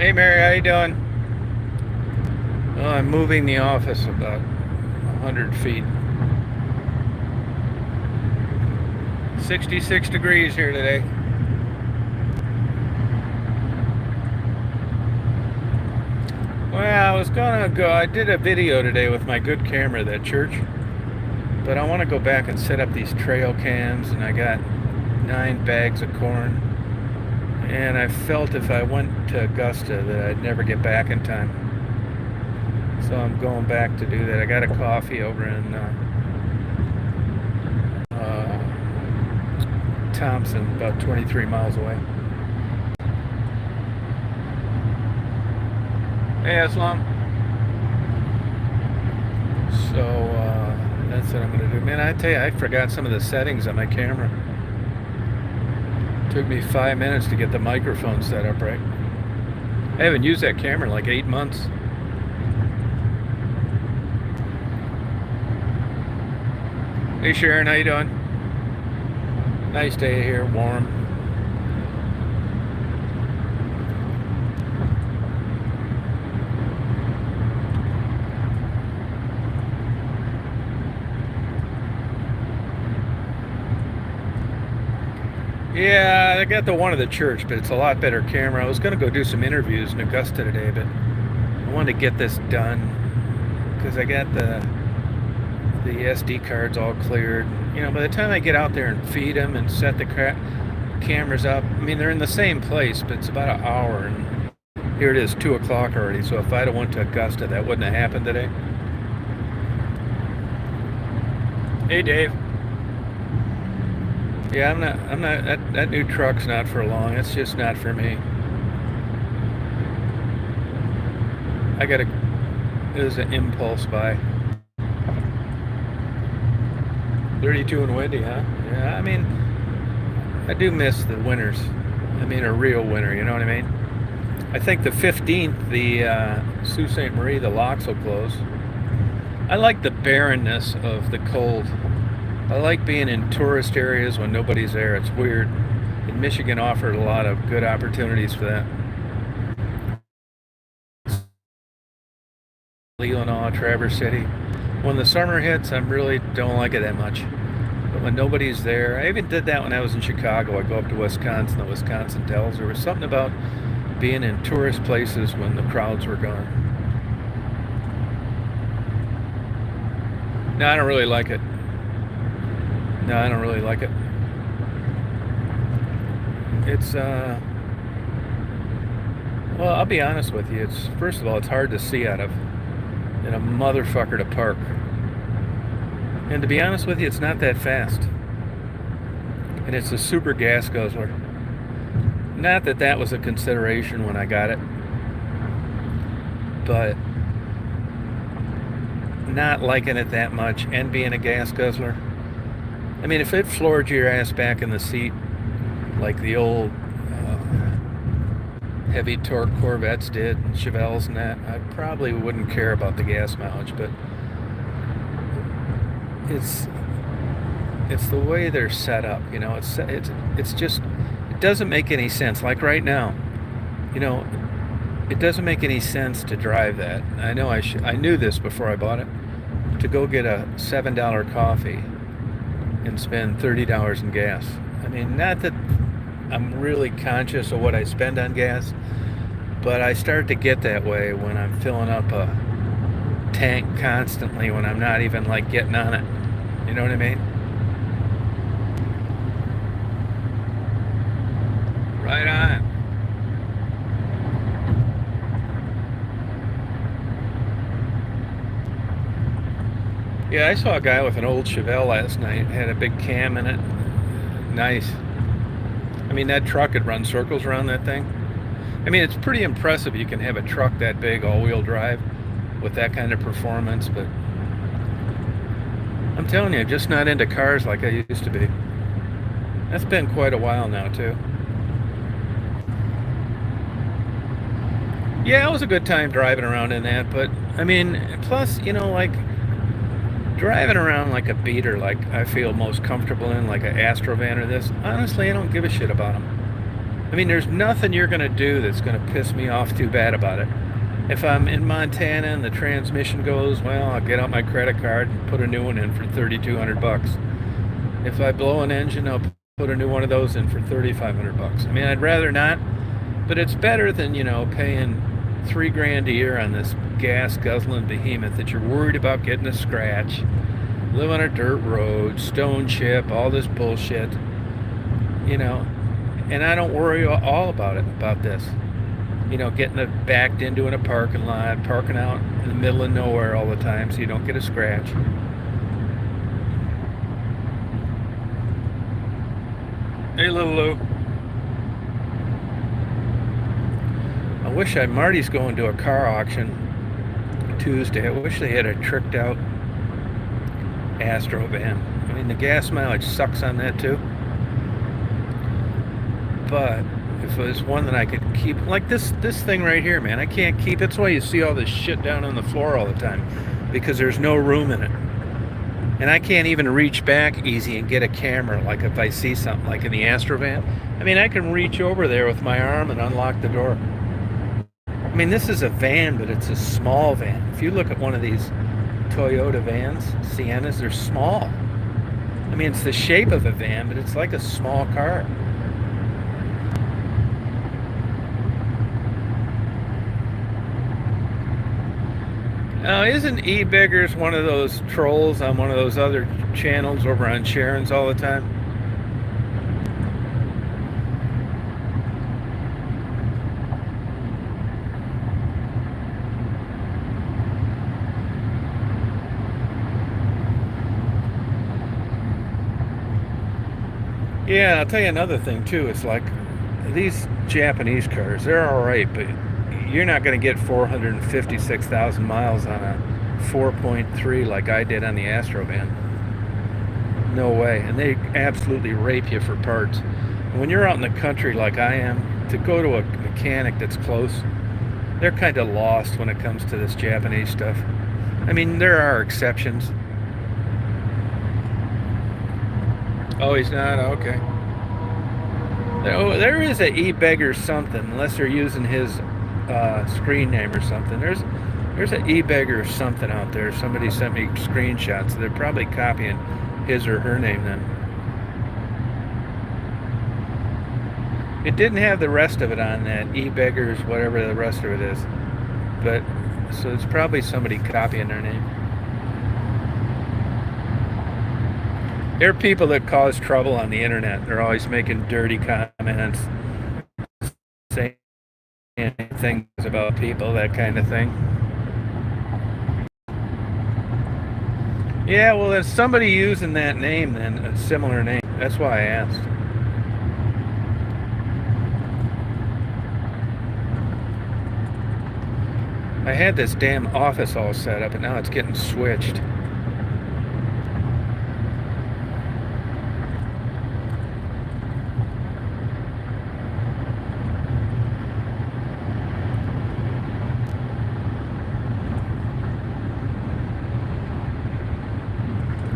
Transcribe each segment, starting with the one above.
Hey Mary, how you doing? Oh, I'm moving the office about 100 feet. 66 degrees here today. Well, I was gonna go. I did a video today with my good camera, that church, but I want to go back and set up these trail cams, and I got 9 bags of corn. And I felt if I went to Augusta that I'd never get back in time. So I'm going back to do that. I got a coffee over in Thompson, about 23 miles away. Hey, Aslam. So that's what I'm going to do. Man, I tell you, I forgot some of the settings on my camera. It took me 5 minutes to get the microphone set up right. I haven't used that camera in like 8 months. Hey Sharon, how you doing? Nice day here, warm. Yeah, I got the one at the church, but it's a lot better camera. I was going to go do some interviews in Augusta today, but I wanted to get this done because I got the SD cards all cleared. You know, by the time I get out there and feed them and set the cameras up, I mean, they're in the same place, but it's about an hour, and here it is, 2 o'clock already. So if I'd have went to Augusta, that wouldn't have happened today. Hey, Dave. Yeah, I'm not, that new truck's not for long. It's just not for me. It was an impulse buy. 32 and windy, huh? Yeah, I mean, I do miss the winters. I mean, a real winter, you know what I mean? I think the 15th, the Sault Ste. Marie, the locks will close. I like the barrenness of the cold. I like being in tourist areas when nobody's there. It's weird. And Michigan offered a lot of good opportunities for that. Illinois, Traverse City. When the summer hits, I really don't like it that much. But when nobody's there, I even did that when I was in Chicago. I go up to Wisconsin, the Wisconsin Dells. There was something about being in tourist places when the crowds were gone. No, I don't really like it. No, I don't really like it. It's, well, I'll be honest with you. It's, first of all, it's hard to see out of, and a motherfucker to park. And to be honest with you, it's not that fast. And it's a super gas guzzler. Not that that was a consideration when I got it, but not liking it that much and being a gas guzzler. I mean, if it floored your ass back in the seat like the old heavy torque Corvettes did, and Chevelles and that, I probably wouldn't care about the gas mileage, but it's the way they're set up, you know. It's just, it doesn't make any sense. Like right now, you know, it doesn't make any sense to drive that. I know I knew this before I bought it. To go get a $7 coffee and spend $30 in gas. I mean, not that I'm really conscious of what I spend on gas, but I start to get that way when I'm filling up a tank constantly when I'm not even like getting on it. You know what I mean? Right on. Yeah, I saw a guy with an old Chevelle last night. Had a big cam in it. Nice. I mean, that truck could run circles around that thing. I mean, it's pretty impressive you can have a truck that big, all-wheel drive, with that kind of performance, but I'm telling you, just not into cars like I used to be. That's been quite a while now, too. Yeah, it was a good time driving around in that, but, I mean, plus, you know, like, driving around like a beater, like I feel most comfortable in, like an Astrovan or this, honestly, I don't give a shit about them. I mean, there's nothing you're going to do that's going to piss me off too bad about it. If I'm in Montana and the transmission goes, well, I'll get out my credit card and put a new one in for 3,200 bucks. If I blow an engine, I'll put a new one of those in for 3,500 bucks. I mean, I'd rather not, but it's better than, paying 3 grand a year on this gas guzzling behemoth that you're worried about getting a scratch, live on a dirt road, stone chip, all this bullshit, you know. And I don't worry all about this. Getting it backed into in a parking lot, parking out in the middle of nowhere all the time so you don't get a scratch. Hey, little Lou. I wish Marty's going to a car auction Tuesday. I wish they had a tricked out Astro van. I mean, the gas mileage sucks on that too. But if it was one that I could keep, like this thing right here, man, I can't keep. That's why you see all this shit down on the floor all the time, because there's no room in it. And I can't even reach back easy and get a camera, like if I see something like in the Astro van. I mean, I can reach over there with my arm and unlock the door. I mean, this is a van, but it's a small van. If you look at one of these Toyota vans, Siennas, they're small. I mean, it's the shape of a van, but it's like a small car. Now, isn't E-Beggars one of those trolls on one of those other channels over on Sharon's all the time? Yeah, I'll tell you another thing too. It's like these Japanese cars, they're all right, but you're not going to get 456,000 miles on a 4.3 like I did on the Astro van. No way. And they absolutely rape you for parts. And when you're out in the country like I am, to go to a mechanic that's close, they're kind of lost when it comes to this Japanese stuff. I mean, there are exceptions. Oh, he's not? Okay. There is a E-Beggar something, unless they're using his screen name or something. There's an E-Beggar something out there. Somebody sent me screenshots. They're probably copying his or her name then. It didn't have the rest of it on that, E-Beggars, whatever the rest of it is. But, so it's probably somebody copying their name. There are people that cause trouble on the internet. They're always making dirty comments, saying things about people, that kind of thing. Yeah, well, there's somebody using that name then, a similar name. That's why I asked. I had this damn office all set up, and now it's getting switched.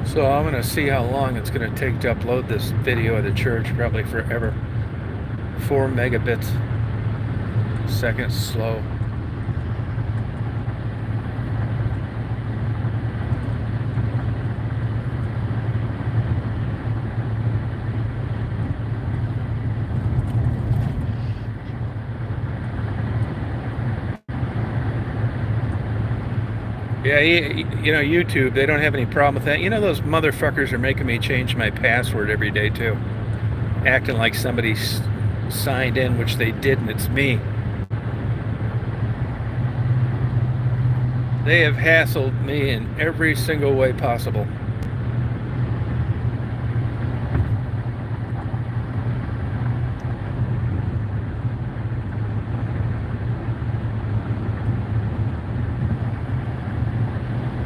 So I'm going to see how long it's going to take to upload this video of the church, probably forever. 4 megabits second slow. Yeah, YouTube, they don't have any problem with that. Those motherfuckers are making me change my password every day, too. Acting like somebody signed in, which they didn't. It's me. They have hassled me in every single way possible.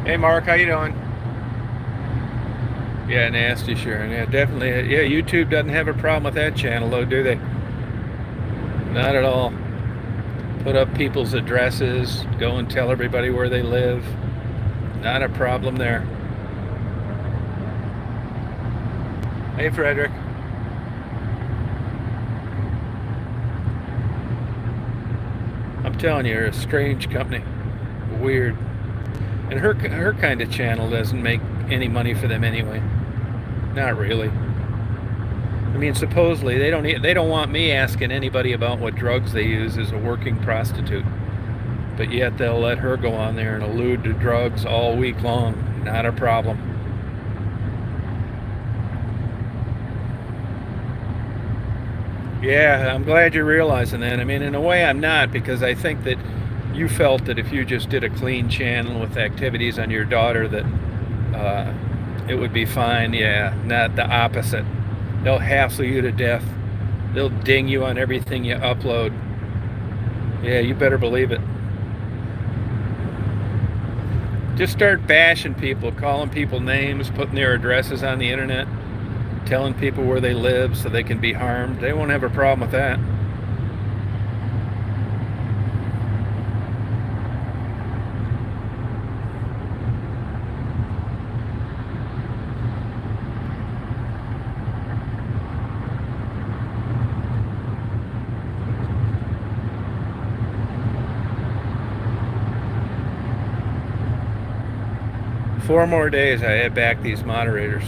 Hey Mark, how you doing? Yeah, nasty Sharon. Yeah, definitely. Yeah, YouTube doesn't have a problem with that channel though, do they? Not at all. Put up people's addresses, go and tell everybody where they live. Not a problem there. Hey Frederick. telling you, you're a strange company. Weird. And her kind of channel doesn't make any money for them anyway. Not really. I mean, supposedly they don't want me asking anybody about what drugs they use as a working prostitute, but yet they'll let her go on there and allude to drugs all week long. Not a problem. Yeah, I'm glad you're realizing that. I mean, in a way, I'm not, because I think that you felt that if you just did a clean channel with activities on your daughter, that it would be fine. Yeah, not the opposite. They'll hassle you to death. They'll ding you on everything you upload. Yeah, you better believe it. Just start bashing people, calling people names, putting their addresses on the internet, telling people where they live so they can be harmed. They won't have a problem with that. 4 more days I add back these moderators.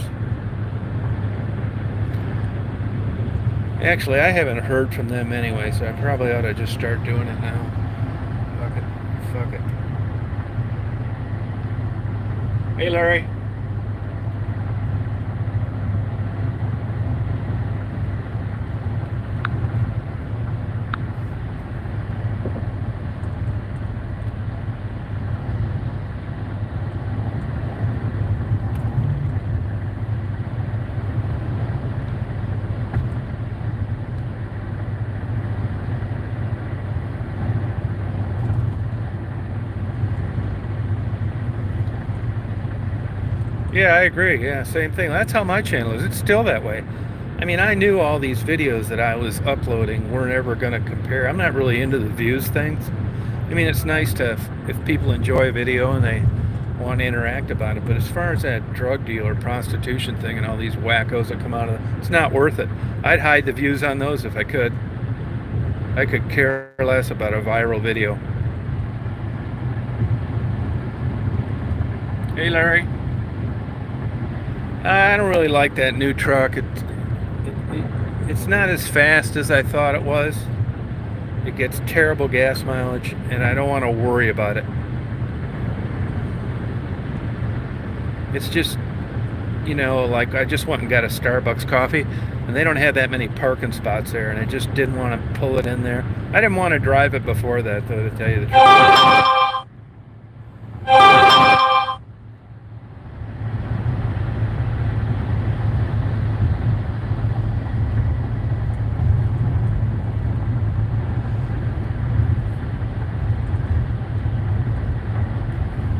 Actually, I haven't heard from them anyway, so I probably ought to just start doing it now. Fuck it. Fuck it. Hey, Larry. Yeah, I agree. Yeah, same thing. That's how my channel is. It's still that way. I mean, I knew all these videos that I was uploading weren't ever going to compare. I'm not really into the views things. I mean, it's nice to, if people enjoy a video and they want to interact about it, but as far as that drug deal or prostitution thing and all these wackos that come out of it, it's not worth it. I'd hide the views on those if I could. I could care less about a viral video. Hey, Larry. I don't really like that new truck. It's not as fast as I thought it was. It gets terrible gas mileage, and I don't want to worry about it. It's just, you know, like I just went and got a Starbucks coffee, and they don't have that many parking spots there, and I just didn't want to pull it in there. I didn't want to drive it before that, though, to tell you the truth.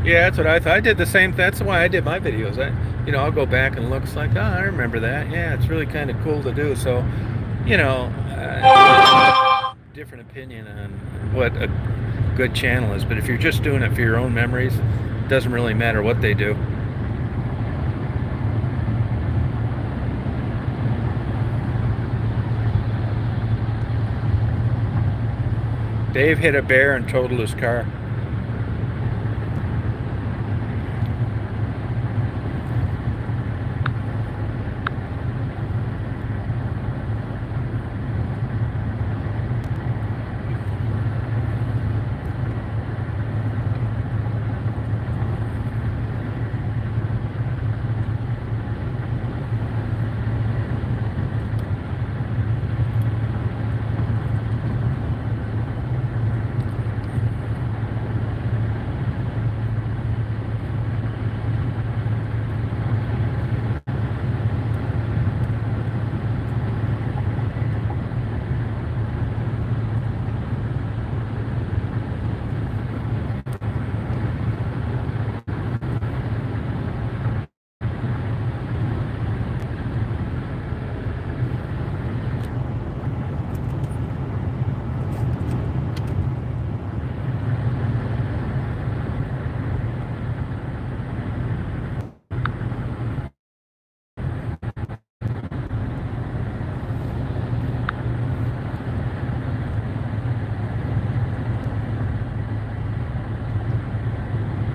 Yeah, that's what I thought. I did the same. That's why I did my videos. I'll go back and look. It's like, oh, I remember that. Yeah, it's really kind of cool to do. So, different opinion on what a good channel is. But if you're just doing it for your own memories, it doesn't really matter what they do. Dave hit a bear and totaled his car.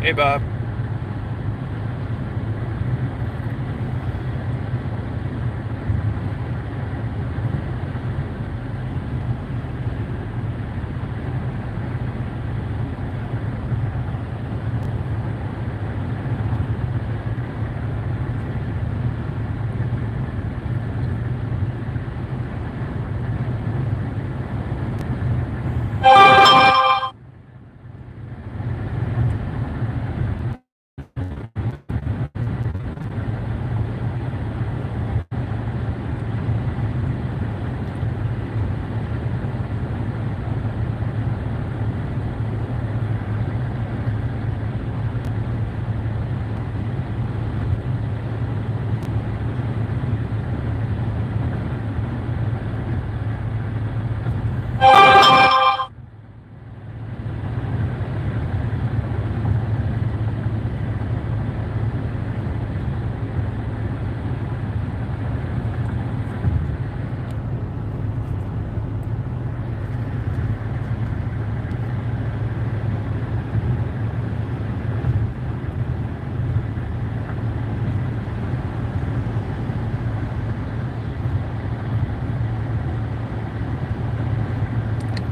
Hey, Bob.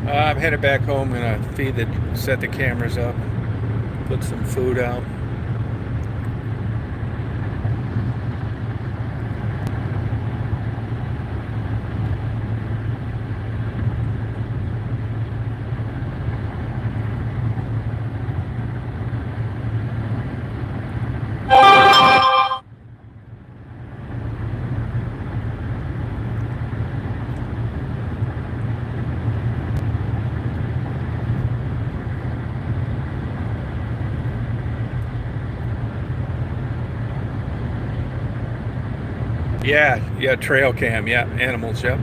I'm headed back home. Gonna set the cameras up, put some food out. Yeah, trail cam. Yeah, animals. Yep.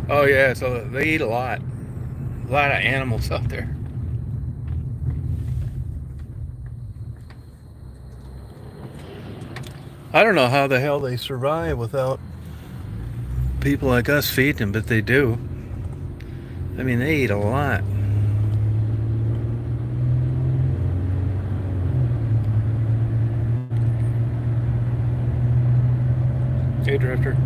Oh yeah, so they eat a lot of animals out there. I don't know how the hell they survive without people like us feeding them, but they do. I mean, they eat a lot. Hey, Drifter.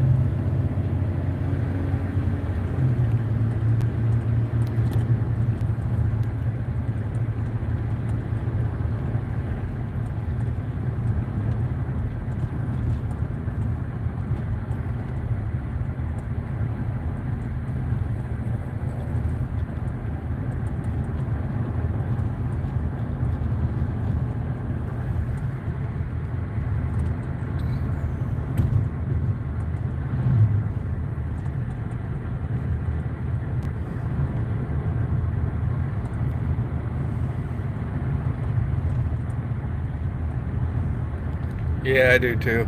Yeah, I do too.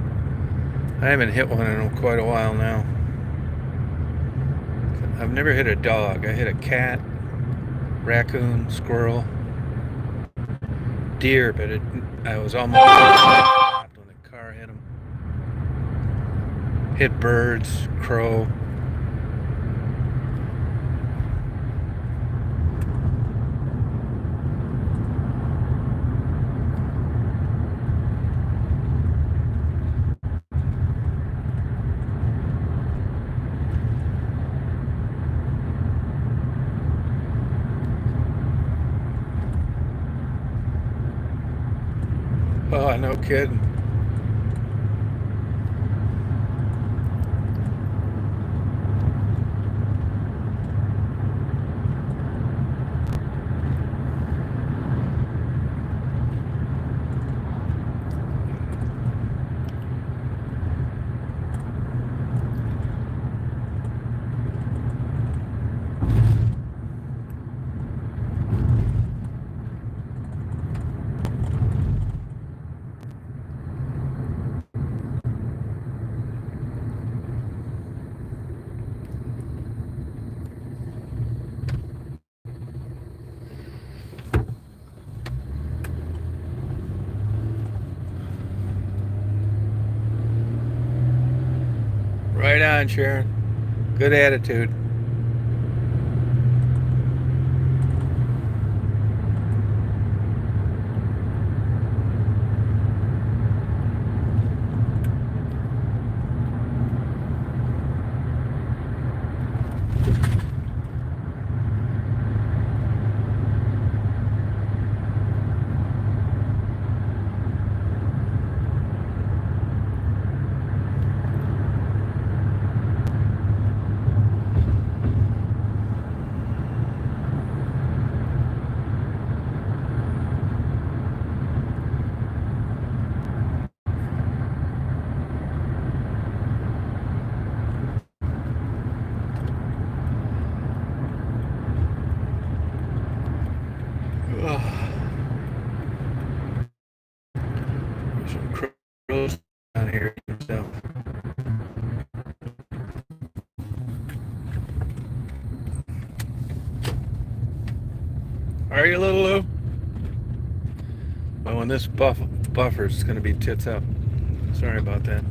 I haven't hit one in quite a while now. I've never hit a dog. I hit a cat, raccoon, squirrel, deer, but I was almost stopped when the car hit him. Hit birds, crow. Oh, no kidding. Right on, Sharon. Good attitude. Oh, there's some crows down here. So, are you, little Lou? Well, when this buffers, it's going to be tits up. Sorry about that.